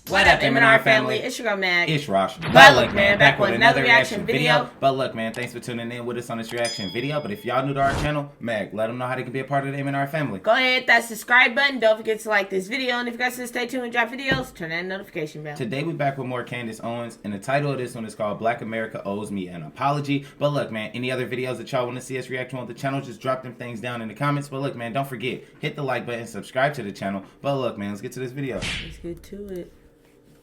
What up, M&R family? It's your girl, Mag. It's Rosh. But look, man, back with another reaction video. But look, man, thanks for tuning in with us on this reaction video. But if y'all new to our channel, Mag, let them know how they can be a part of the M&R family. Go ahead, hit that subscribe button. Don't forget to like this video. And if you guys want to stay tuned and drop videos, turn that notification bell. Today, we're back with more Candace Owens. And the title of this one is called Black America Owes Me an Apology. But look, man, any other videos that y'all want to see us react to on the channel, just drop them things down in the comments. But look, man, don't forget, hit the like button, subscribe to the channel. But look, man, let's get to this video. Let's get to it.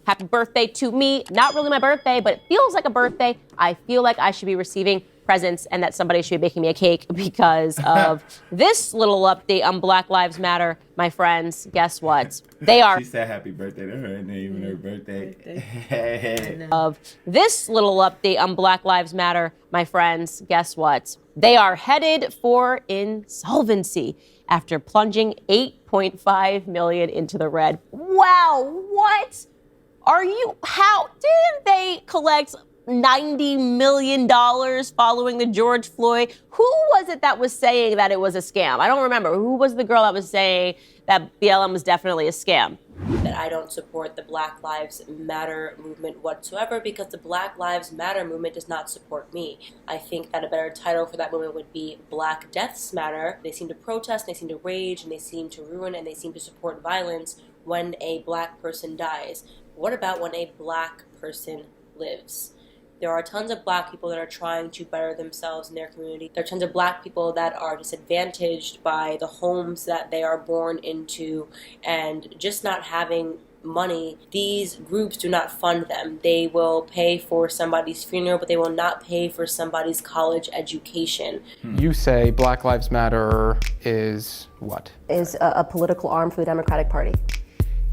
Happy birthday to me. Not really my birthday, but it feels like a birthday. I feel like I should be receiving presents and that somebody should be making me a cake because of this little update on Black Lives Matter, my friends. Guess what? They are. She said happy birthday to her and not even her birthday. Of this little update on Black Lives Matter, my friends. Guess what? They are headed for insolvency after plunging $8.5 million into the red. Wow, what? How didn't they collect $90 million following the George Floyd? Who was it that was saying that it was a scam? I don't remember. Who was the girl that was saying that BLM was definitely a scam? That I don't support the Black Lives Matter movement whatsoever because the Black Lives Matter movement does not support me. I think that a better title for that movement would be Black Deaths Matter. They seem to protest, they seem to rage, and they seem to ruin, and they seem to support violence when a black person dies. What about when a black person lives? There are tons of black people that are trying to better themselves in their community. There are tons of black people that are disadvantaged by the homes that they are born into and just not having money. These groups do not fund them. They will pay for somebody's funeral, but they will not pay for somebody's college education. You say Black Lives Matter is what? Is a political arm for the Democratic Party.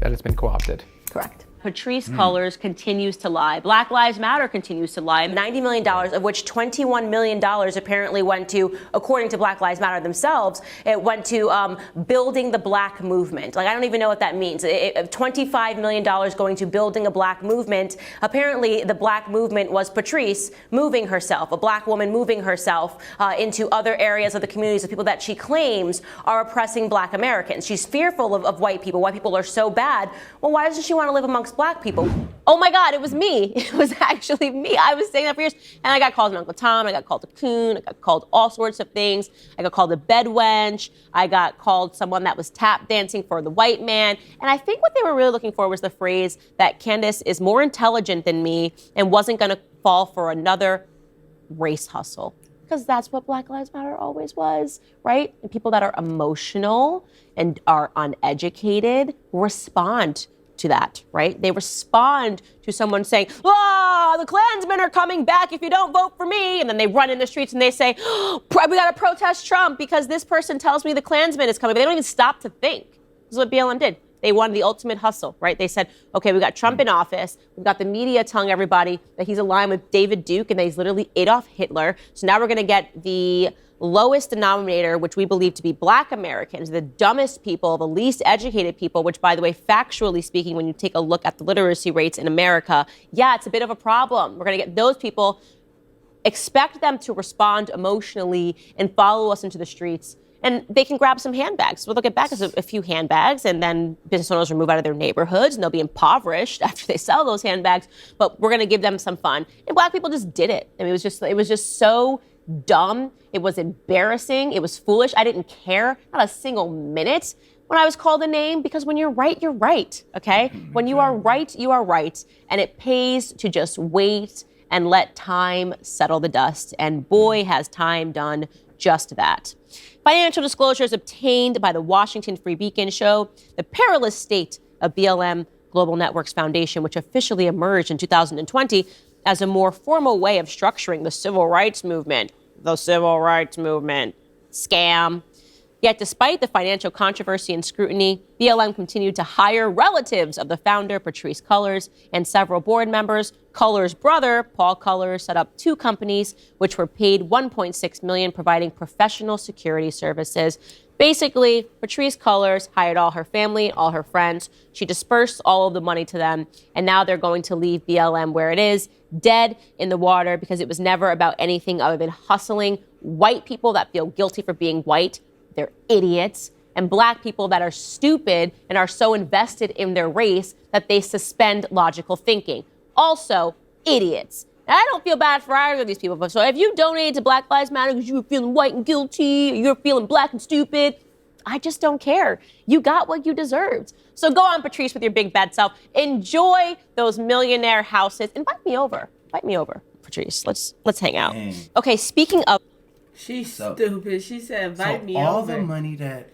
That it's been co-opted. Correct. Patrisse Cullors continues to lie. Black Lives Matter continues to lie. $90 million, of which $21 million apparently went to, according to Black Lives Matter themselves, it went to building the black movement. Like, I don't even know what that means. $25 million going to building a black movement. Apparently, the black movement was Patrisse moving herself, a black woman moving herself into other areas of the communities of people that she claims are oppressing black Americans. She's fearful of white people. White people are so bad. Well, why doesn't she want to live amongst black people? Oh my God, it was me. It was actually me. I was saying that for years. And I got called an Uncle Tom. I got called a coon. I got called all sorts of things. I got called a bed wench. I got called someone that was tap dancing for the white man. And I think what they were really looking for was the phrase that Candace is more intelligent than me and wasn't going to fall for another race hustle. Because that's what Black Lives Matter always was, right? And people that are emotional and are uneducated respond to that, right? They respond to someone saying, the Klansmen are coming back if you don't vote for me. And then they run in the streets and they say, we got to protest Trump because this person tells me the Klansman is coming. But they don't even stop to think. This is what BLM did. They wanted the ultimate hustle, right? They said, okay, we got Trump in office. We've got the media telling everybody that he's aligned with David Duke and that he's literally Adolf Hitler. So now we're going to get the lowest denominator, which we believe to be black Americans, the dumbest people, the least educated people, which, by the way, factually speaking, when you take a look at the literacy rates in America, yeah, it's a bit of a problem. We're going to get those people, expect them to respond emotionally and follow us into the streets. And they can grab some handbags. So they'll get back a few handbags, and then business owners will move out of their neighborhoods, and they'll be impoverished after they sell those handbags. But we're going to give them some fun. And black people just did it. I mean, it was just so dumb. It was embarrassing. It was foolish. I didn't care, not a single minute when I was called a name, because when you're right, you're right, okay? When you are right, you are right. And it pays to just wait and let time settle the dust. And boy, has time done just that. Financial disclosures obtained by the Washington Free Beacon show the perilous state of BLM Global Networks Foundation, which officially emerged in 2020 as a more formal way of structuring the civil rights movement. The civil rights movement. Scam. Yet despite the financial controversy and scrutiny, BLM continued to hire relatives of the founder, Patrisse Cullors, and several board members. Cullors' brother, Paul Cullors, set up 2 companies, which were paid $1.6 million, providing professional security services. Basically, Patrisse Cullors hired all her family, all her friends. She dispersed all of the money to them, and now they're going to leave BLM where it is, dead in the water, because it was never about anything other than hustling white people that feel guilty for being white. They're idiots. and black people that are stupid and are so invested in their race that they suspend logical thinking. Also, idiots. And I don't feel bad for either of these people. But so if you donated to Black Lives Matter because you were feeling white and guilty, or you're feeling black and stupid, I just don't care. You got what you deserved. So go on, Patrice, with your big bad self. Enjoy those millionaire houses. Invite me over, Patrice. Let's hang out. Dang. Okay, speaking of. She's stupid. She said, invite me all over. the money that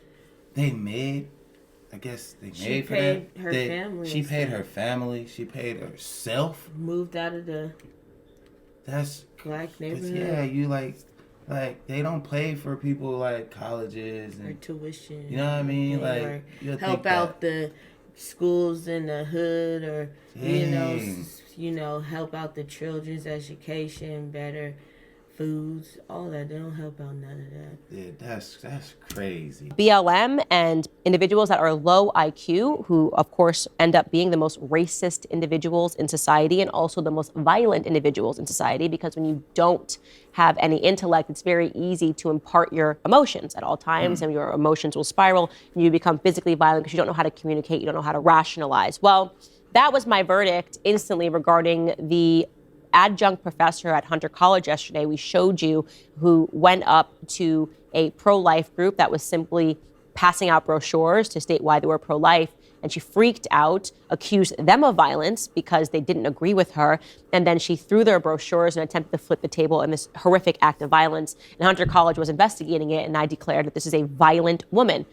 they made, I guess they She made for paid that. her family She and paid stuff. her family. She paid herself. Moved out of the That's black 'cause, neighborhood. yeah. You like they don't pay for people like colleges Or and tuition. you know what I mean. or Like you'll help think out the schools in the hood, or Dang. help out the children's education, better foods, all that. They don't help out none of that. Yeah, that's crazy. BLM and individuals that are low IQ, who of course end up being the most racist individuals in society and also the most violent individuals in society, because when you don't have any intellect, it's very easy to impart your emotions at all times, and your emotions will spiral and you become physically violent because you don't know how to communicate, you don't know how to rationalize. Well, that was my verdict instantly regarding the adjunct professor at Hunter College yesterday. We showed you, who went up to a pro-life group that was simply passing out brochures to state why they were pro-life, and she freaked out, accused them of violence because they didn't agree with her, and then she threw their brochures and attempted to flip the table in this horrific act of violence, and Hunter College was investigating it, and I declared that this is a violent woman.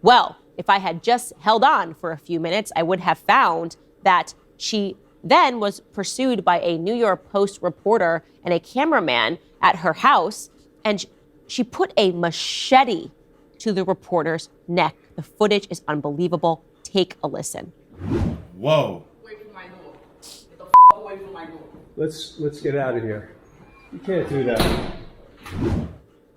Well, if I had just held on for a few minutes, I would have found that she then was pursued by a New York Post reporter and a cameraman at her house, and she put a machete to the reporter's neck. The footage is unbelievable. Take a listen. Whoa. Away from my door. Get the f away from my door. Let's get out of here. You can't do that.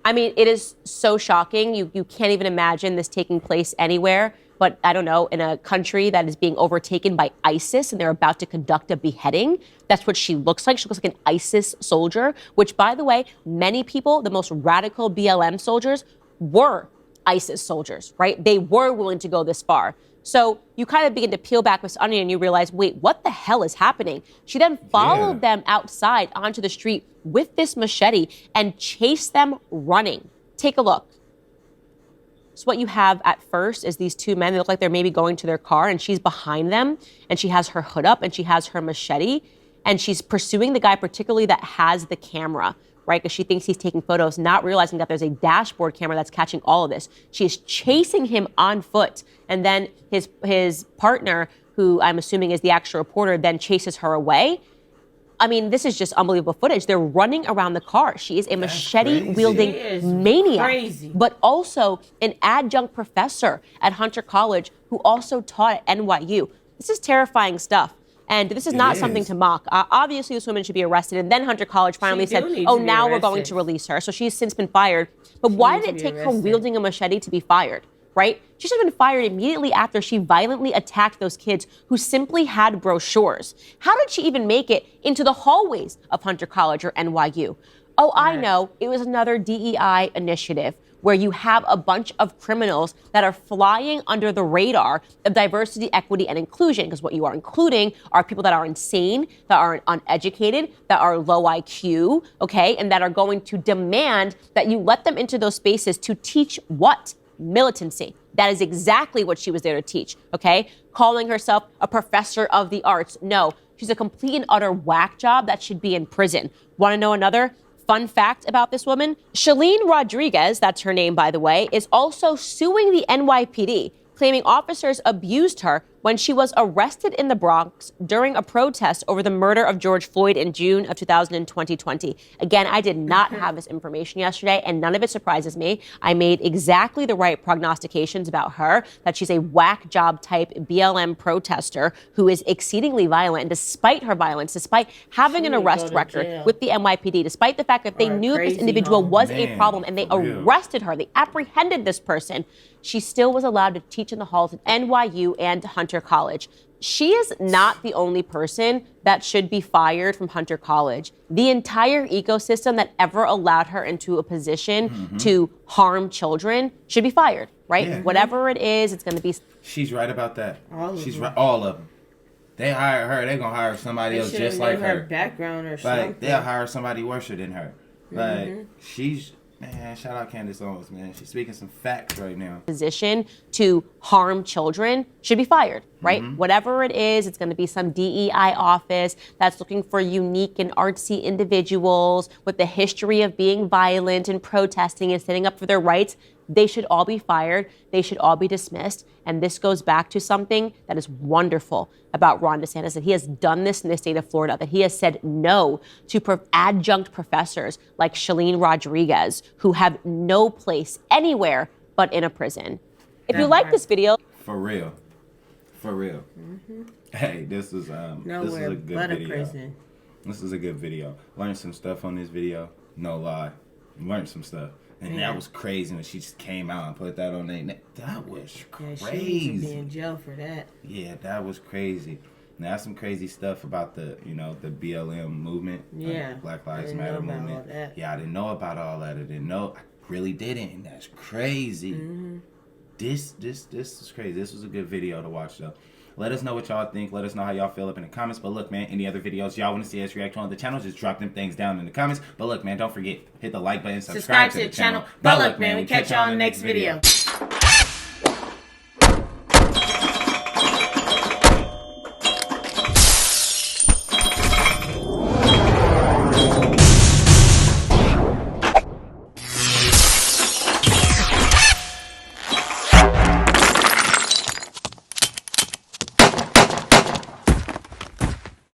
I mean, it is so shocking. You can't even imagine this taking place anywhere. But I don't know, in a country that is being overtaken by ISIS and they're about to conduct a beheading. That's what she looks like. She looks like an ISIS soldier, which, by the way, many people, the most radical BLM soldiers, were ISIS soldiers, right? They were willing to go this far. So you kind of begin to peel back this onion and you realize, wait, what the hell is happening? She then followed them outside onto the street with this machete and chased them running. Take a look. So what you have at first is these two men. They look like they're maybe going to their car, and she's behind them, and she has her hood up, and she has her machete, and she's pursuing the guy particularly that has the camera, right? Because she thinks he's taking photos, not realizing that there's a dashboard camera that's catching all of this. She is chasing him on foot, and then his partner, who I'm assuming is the actual reporter, then chases her away. I mean, this is just unbelievable footage. They're running around the car. She is a machete-wielding maniac, crazy. but also an adjunct professor at Hunter College who also taught at NYU. This is terrifying stuff. And this is not something to mock. Obviously, this woman should be arrested. And then Hunter College finally said, oh, now we're going to release her. So she's since been fired. But why did it take her wielding a machete to be fired? Right? She should have been fired immediately after she violently attacked those kids who simply had brochures. How did she even make it into the hallways of Hunter College or NYU? Oh, I know. It was another DEI initiative where you have a bunch of criminals that are flying under the radar of diversity, equity, and inclusion, because what you are including are people that are insane, that are uneducated, that are low IQ, okay, and that are going to demand that you let them into those spaces to teach what? Militancy. That is exactly what she was there to teach, okay? Calling herself a professor of the arts. No, she's a complete and utter whack job that should be in prison. Want to know another fun fact about this woman? Shalene Rodriguez, that's her name, by the way, is also suing the NYPD, claiming officers abused her when she was arrested in the Bronx during a protest over the murder of George Floyd in June of 2020. Again, I did not have this information yesterday, and none of it surprises me. I made exactly the right prognostications about her, that she's a whack job type BLM protester who is exceedingly violent. And despite her violence, despite having an arrest record with the NYPD, despite the fact that they knew that this individual was a problem and they arrested her, they apprehended this person, she still was allowed to teach in the halls at NYU and Hunter College. She is not the only person that should be fired from Hunter College. The entire ecosystem that ever allowed her into a position to harm children should be fired. right? Yeah. Whatever it is, it's going to be. She's right about that. She's them. right. All of them. They hire her. They gonna hire somebody else just like her. Background or something. Like they'll hire somebody worse than her. Like she's man. Shout out Candace Owens, man. She's speaking some facts right now. Position to harm children should be fired, right? Whatever it is, it's going to be some DEI office that's looking for unique and artsy individuals with the history of being violent and protesting and standing up for their rights. They should all be fired. They should all be dismissed. And this goes back to something that is wonderful about Ron DeSantis, that he has done this in the state of Florida, that he has said no to adjunct professors like Shalene Rodriguez, who have no place anywhere but in a prison. If you like this video, For real. Hey, this is a good video. Prison. This is a good video. Learned some stuff on this video. No lie, learned some stuff. And that was crazy when she just came out and put that on there. That was crazy. Yeah, she needs to be in jail for that. Yeah, that was crazy. Now, that's some crazy stuff about the BLM movement. Yeah. Black Lives Matter movement. Yeah, I didn't know about all that. I really didn't. That's crazy. This is crazy. This was a good video to watch, though. Let us know what y'all think. Let us know how y'all feel up in the comments. But look, man, any other videos y'all want to see us react to on the channel, just drop them things down in the comments. But look, man, don't forget, hit the like button, subscribe to the channel. But look, man, we catch y'all in the next video.